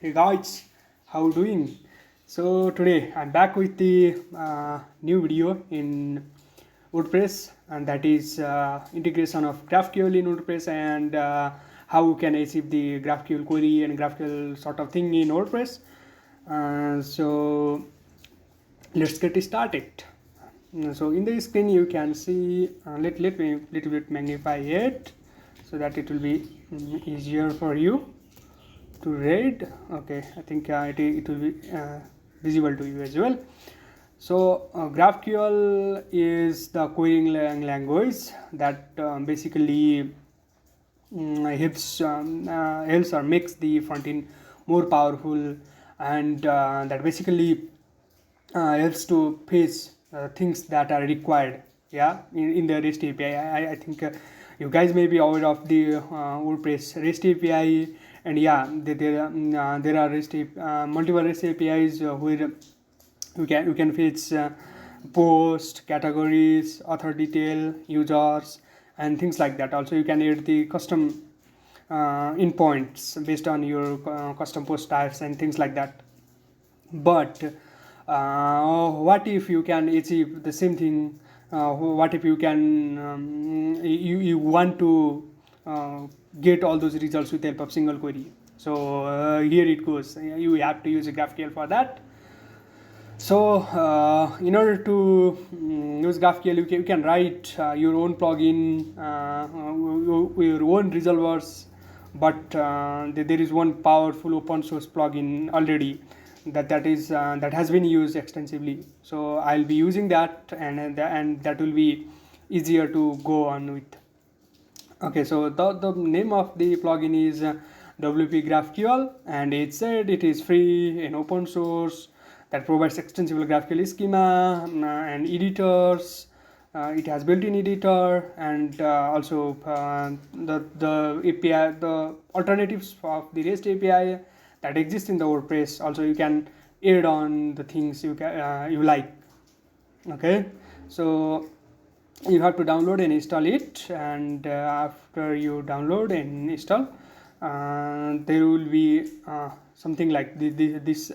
Hey guys, how doing? So today I'm back with the new video in WordPress, and that is integration of GraphQL in WordPress and how we can achieve the GraphQL query and GraphQL sort of thing in WordPress. So let's get started. So in the screen you can see, let me little bit magnify it so that it will be easier for you to read. Okay, I think it will be visible to you as well. So GraphQL is the querying language that basically helps or makes the front end more powerful, and that basically helps to fetch things that are required, yeah, in the REST API. I think you guys may be aware of the WordPress REST API, and yeah, there are multiple REST APIs where you can fetch post, categories, author detail, users, and things like that. Also, you can add the custom endpoints based on your custom post types and things like that. But what if you can achieve the same thing? What if you can you want to get all those results with the help of single query? So here it goes. You have to use a GraphQL for that. So in order to use GraphQL, you can write your own plugin, your own resolvers, but there is one powerful open source plugin already that has been used extensively. So I'll be using that, and that will be easier to go on with. Okay, so the name of the plugin is WPGraphQL, and it said it is free and open source, that provides extensible GraphQL schema and editors. It has built-in editor, and also the API, the alternatives of the REST API that exist in the WordPress. Also, you can add on the things you like. Okay, so you have to download and install it, and after you download and install, there will be something like this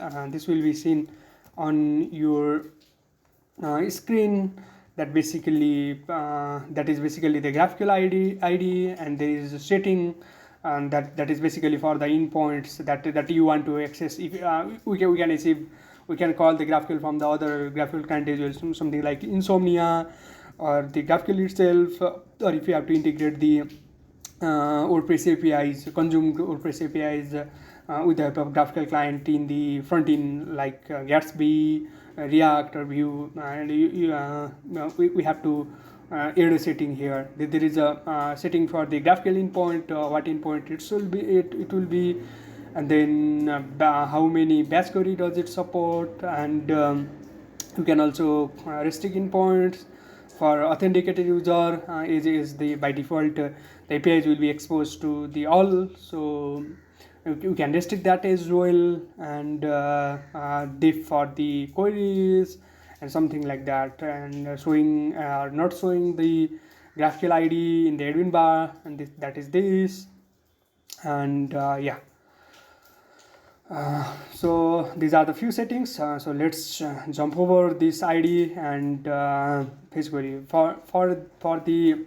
will be seen on your screen. That is basically the GraphQL ID, and there is a setting, and that is basically for the endpoints that you want to access. If we can achieve, we can call the GraphQL from the other GraphQL client as well, something like Insomnia or the GraphQL itself, or if you have to integrate the WordPress APIs, consume WordPress APIs with the help of GraphQL client in the front end, like Gatsby, React, or Vue, and we have to add a setting here. There is a setting for the GraphQL endpoint, what endpoint it will be, and then how many batch query does it support, and you can also restrict endpoints for authenticated user. Is the by default the APIs will be exposed to the all, so you can restrict that as well, and diff for the queries and something like that, and showing or not showing the GraphQL ID in the admin bar, and that is this, and yeah. So these are the few settings. So let's jump over this ID and page query. For the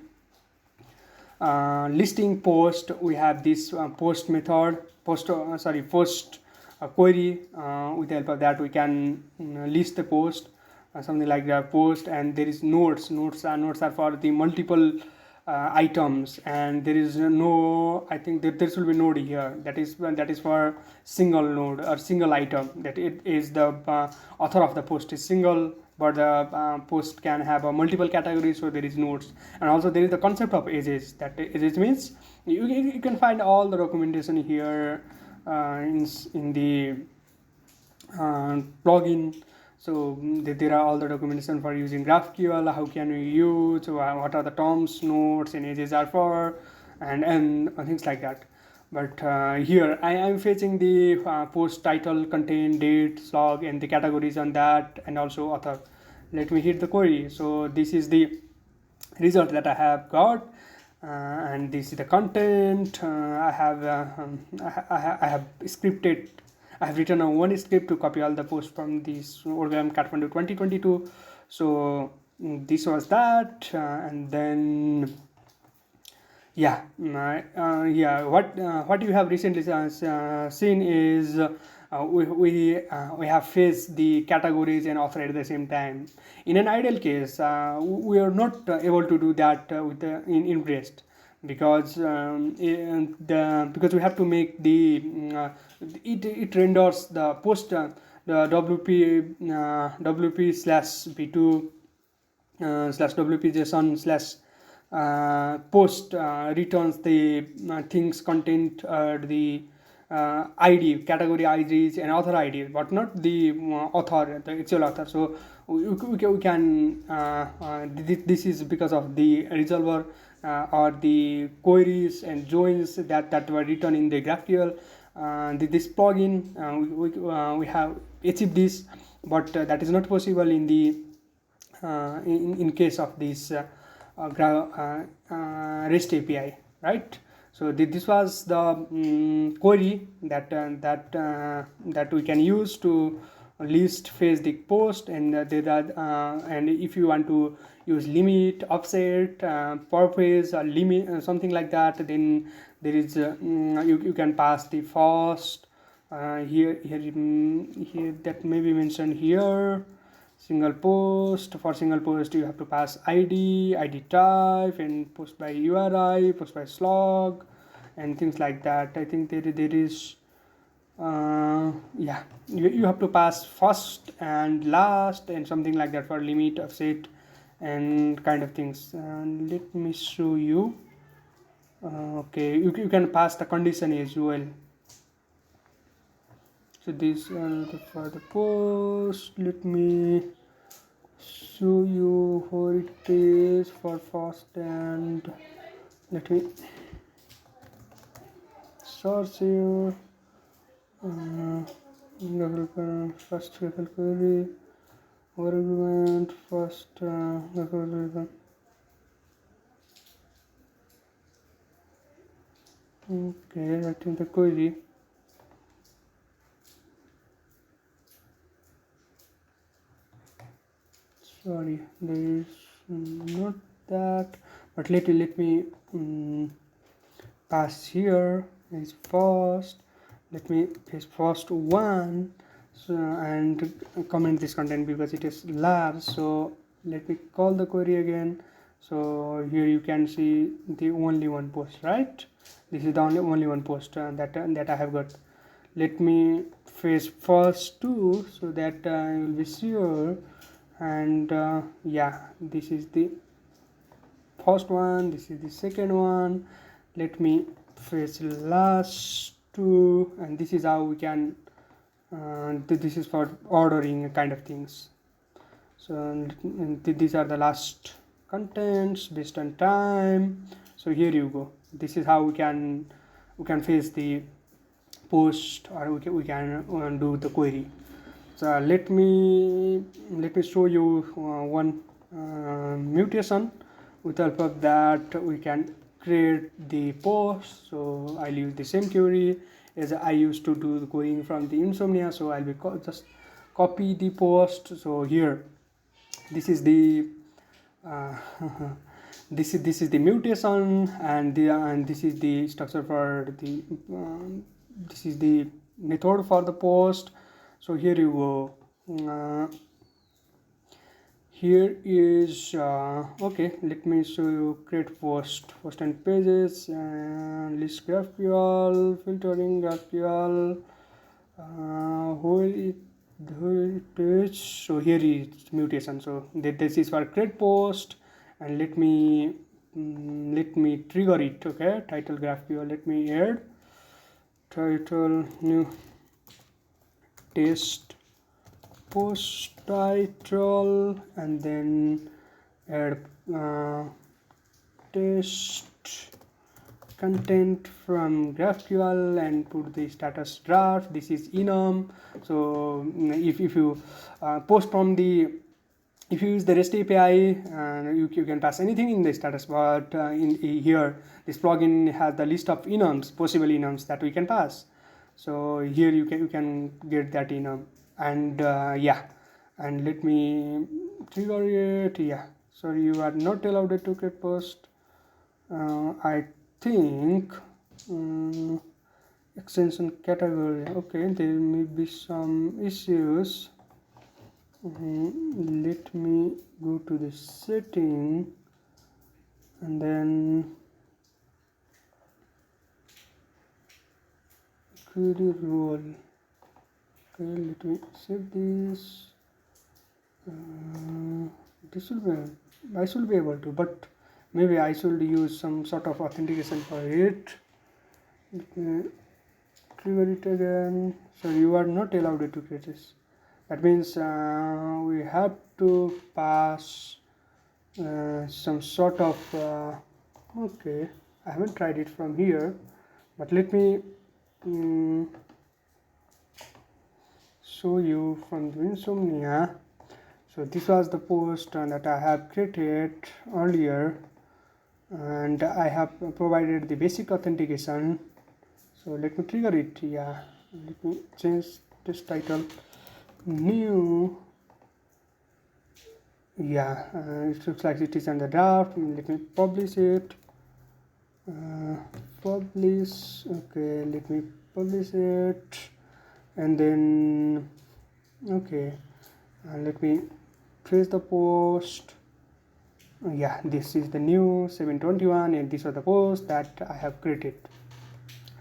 listing post, we have this post method, post query. With the help of that, we can list the post, something like that post, and there is nodes. Nodes are for the multiple items, and there is no, I think that there will be node here, that is for single node or single item, that it is the author of the post is single, but the post can have a multiple categories, so there is nodes. And also there is the concept of edges, that edges means you can find all the documentation here in the plugin. So there are all the documentation for using GraphQL, how can we use, what are the terms, nodes, and edges are for, and things like that. But here I am fetching the post title, content, date, slug, and the categories on that, and also author. Let me hit the query. So this is the result that I have got, and this is the content. I have scripted I've written a one script to copy all the posts from this WordPress Kathmandu 2022. So this was that, and then what you have recently seen is we have faced the categories and author at the same time. In an ideal case, we are not able to do that with in Brest, because because we have to make the it renders the post the WP slash b2 slash WP JSON slash post returns the things content the ID category IDs and author IDs, but not the author, the actual author. So we can this is because of the resolver or the queries and joins that were written in the GraphQL. This plugin we have achieved this, but that is not possible in the in case of this REST API, right? So this was the query that we can use to list phase the post, and and if you want to use limit, offset, per page or limit, something like that, then there is you can pass the first here that may be mentioned here. Single post, for single post you have to pass ID type, and post by URI, post by slog, and things like that. I think there is you have to pass first and last and something like that for limit, offset, and kind of things. Let me show you. Okay, you can pass the condition as well. So this for the post, let me show you how it is for first, and let me search here. First GraphQL query, argument, first okay, I think the query. Sorry, there is not that, but let me pass here is first. Let me paste first one, so, and comment this content because it is large. So let me call the query again. So here you can see the only one post, right? This is the only one post that I have got. Let me paste first two so that you will be sure. And this is the first one, this is the second one. Let me fetch last two, and this is how we can this is for ordering kind of things. So these are the last contents based on time. So here you go. This is how we can face the post, or we can do the query. So let me show you one mutation. With the help of that we can create the post. So I'll use the same query as I used to do the querying from the Insomnia. So I'll be just copy the post. So here this is the this is the mutation, and this is the structure for the this is the method for the post. So here you go. Here is okay, let me show you create post and pages, and list GraphQL, filtering GraphQL, where it is. So here is mutation. So this is for create post, and let me trigger it. Okay, title GraphQL. Let me add title new test post title, and then add test content from GraphQL and put the status draft. This is enum. So if you post from the, if you use the REST API, you can pass anything in the status, but in here this plugin has the list of enums, possible enums that we can pass. So here you can get that in a, and yeah, and let me trigger it. Yeah, sorry, you are not allowed to create post. I think extension category. Okay, there may be some issues. Let me go to the setting and then query role. Okay, let me save this. This will be, I should be able to, but maybe I should use some sort of authentication for it. Let me trigger it again. So you are not allowed to create this. That means we have to pass some sort of okay, I haven't tried it from here, but let me show you from the insomnia. So this was the post that I have created earlier, and I have provided the basic authentication. So let me trigger it. Yeah, let me change this title, new. Yeah, it looks like it is on the draft. Let me publish it. Publish. Okay, let me publish it, and then okay, let me trace the post. Yeah, this is the new 721, and these are the posts that I have created.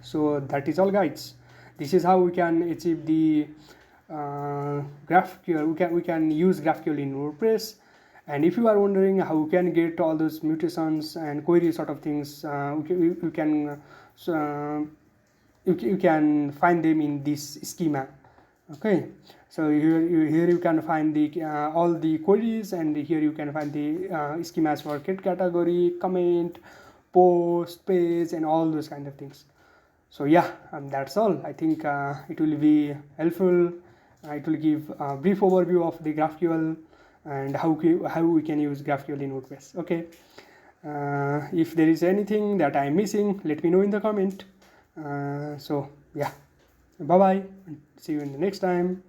So that is all, guys. This is how we can achieve the GraphQL. We can use GraphQL in WordPress. And if you are wondering how we can get all those mutations and query sort of things, you can find them in this schema. Okay, so here you can find the all the queries, and here you can find the schemas for get category, comment, post, page, and all those kind of things. So yeah, that's all. I think it will be helpful. It will give a brief overview of the GraphQL and how we can use GraphQL in WordPress. Okay, if there is anything that I'm missing, let me know in the comment. So yeah, bye bye, see you in the next time.